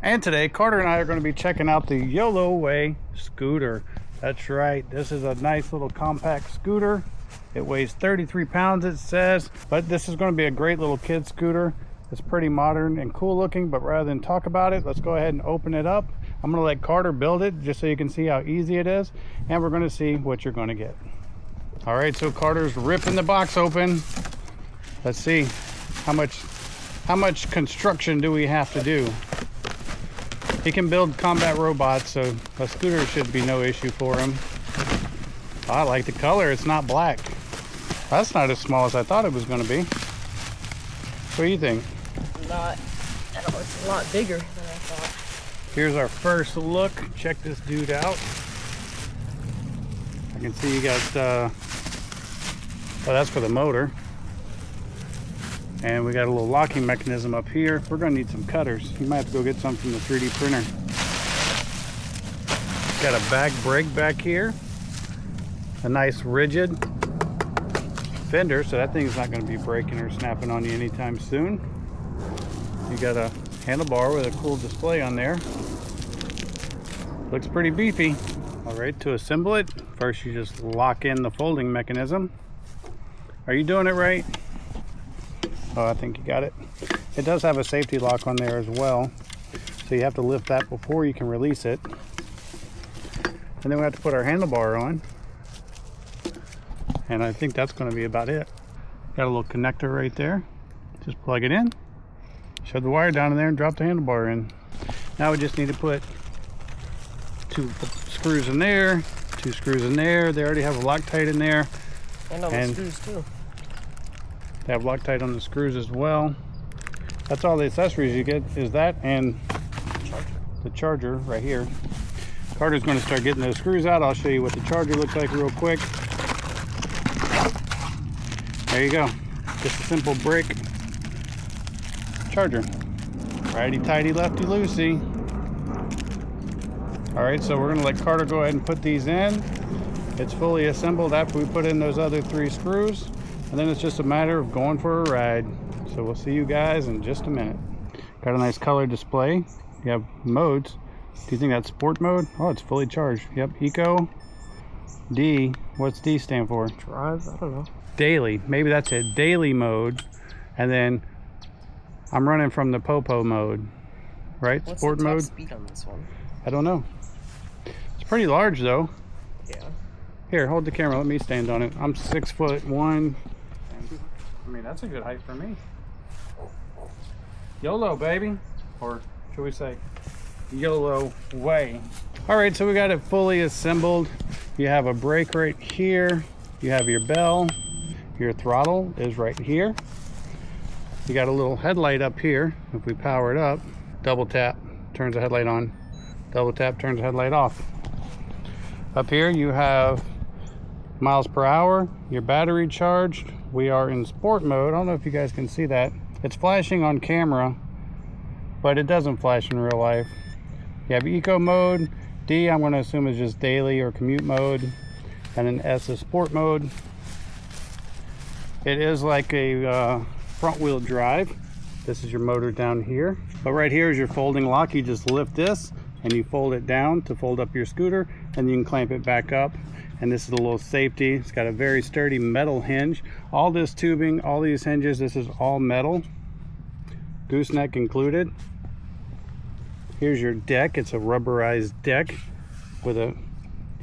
And today, Carter and I are going to be checking out the YOLOWAY scooter. That's right, this is a nice little compact scooter. It weighs 33 pounds, it says, but this is going to be a great little kid scooter. It's pretty modern and cool looking, but rather than talk about it, let's go ahead and open it up. I'm going to let Carter build it just so you can see how easy it is, and we're going to see what you're going to get. All right, so Carter's ripping the box open. Let's see how much construction do we have to do. He can build combat robots, so a scooter should be no issue for him. Oh, I like the color, it's not black. That's not as small as I thought it was going to be. What do you think? I don't know, it's a lot bigger than I thought. Here's our first look. Check this dude out. I can see you got, oh, that's for the motor. And we got a little locking mechanism up here. We're gonna need some cutters. You might have to go get some from the 3D printer. Got a back brake back here. A nice rigid fender, so that thing's not gonna be breaking or snapping on you anytime soon. You got a handlebar with a cool display on there. Looks pretty beefy. All right, to assemble it, first you just lock in the folding mechanism. Are you doing it right? Oh, I think you got it. It does have a safety lock on there as well, so you have to lift that before you can release it. And then we have to put our handlebar on, and I think that's going to be about it. Got a little connector right there. Just plug it in, shove the wire down in there, and drop the handlebar in. Now we just need to put 2 screws in there, 2 screws in there. They already have a Loctite in there. And on the screws too. They have Loctite on the screws as well. That's all the accessories you get, is that and the charger right here. Carter's going to start getting those screws out. I'll show you what the charger looks like real quick. There you go. Just a simple brick charger. Righty tighty, lefty loosey. All right, so we're going to let Carter go ahead and put these in. It's fully assembled after we put in those other 3 screws. And then it's just a matter of going for a ride. So we'll see you guys in just a minute. Got a nice color display. You have modes. Do you think that's sport mode? Oh, it's fully charged. Yep, eco. D. What's D stand for? Drive, I don't know. Daily. Maybe that's it. Daily mode. And then I'm running from the Popo mode. Right? What's sport the top mode. speed on this one? I don't know. It's pretty large though. Yeah. Here, hold the camera. Let me stand on it. I'm 6'1". I mean, that's a good height for me. YOLO, baby. Or should we say YOLOWAY. All right, so we got it fully assembled. You have a brake right here. You have your bell. Your throttle is right here. You got a little headlight up here. If we power it up, double tap, turns the headlight on. Double tap, turns the headlight off. Up here you have miles per hour, your battery charged. We are in sport mode. I don't know if you guys can see that. It's flashing on camera, but it doesn't flash in real life. You have eco mode. D, I'm going to assume is just daily or commute mode. And then S is sport mode. It is like a front wheel drive. This is your motor down here. But right here is your folding lock. You just lift this and you fold it down to fold up your scooter, and you can clamp it back up. And this is a little safety. It's got a very sturdy metal hinge. All this tubing, all these hinges, this is all metal, gooseneck included. Here's your deck. It's a rubberized deck with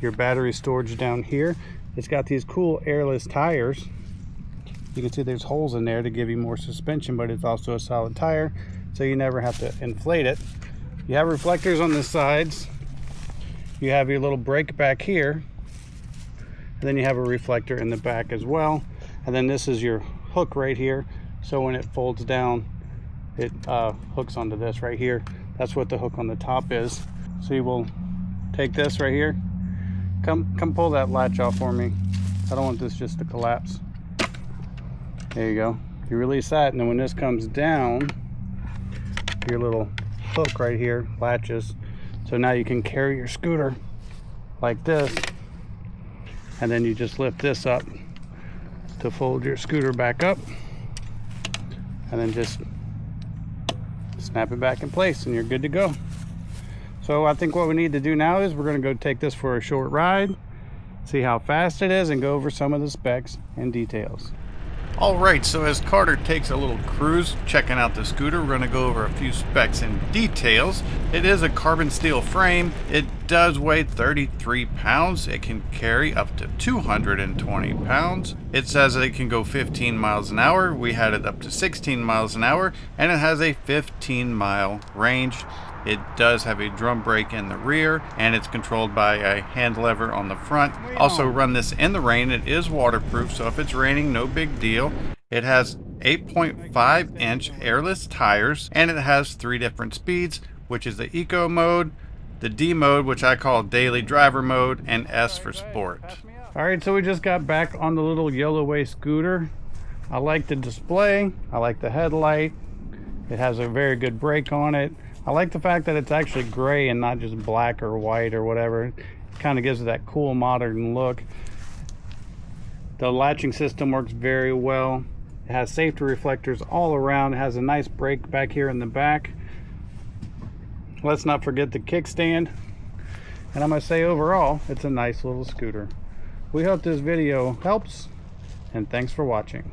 your battery storage down here. It's got these cool airless tires. You can see there's holes in there to give you more suspension, but it's also a solid tire, so you never have to inflate it. You have reflectors on the sides. You have your little brake back here. And then you have a reflector in the back as well. And then this is your hook right here. So when it folds down, it hooks onto this right here. That's what the hook on the top is. So you will take this right here. Come pull that latch off for me. I don't want this just to collapse. There you go. You release that, and then when this comes down, your little hook right here latches. So now you can carry your scooter like this. And then you just lift this up to fold your scooter back up, and then just snap it back in place and you're good to go. So I think what we need to do now is we're going to go take this for a short ride, see how fast it is, and go over some of the specs and details. Alright, so as Carter takes a little cruise checking out the scooter, we're going to go over a few specs and details. It is a carbon steel frame. It does weigh 33 pounds. It can carry up to 220 pounds. It says it can go 15 miles an hour. We had it up to 16 miles an hour, and it has a 15-mile range. It does have a drum brake in the rear, and it's controlled by a hand lever on the front. Also run this in the rain. It is waterproof, so if it's raining, no big deal. It has 8.5-inch airless tires, and it has 3 different speeds, which is the Eco mode, the D mode, which I call daily driver mode, and S for sport. Alright, so we just got back on the little YOLOWAY scooter. I like the display. I like the headlight. It has a very good brake on it. I like the fact that it's actually gray and not just black or white or whatever. It kind of gives it that cool modern look. The latching system works very well. It has safety reflectors all around. It has a nice brake back here in the back. Let's not forget the kickstand. And I'm going to say overall, it's a nice little scooter. We hope this video helps, and thanks for watching.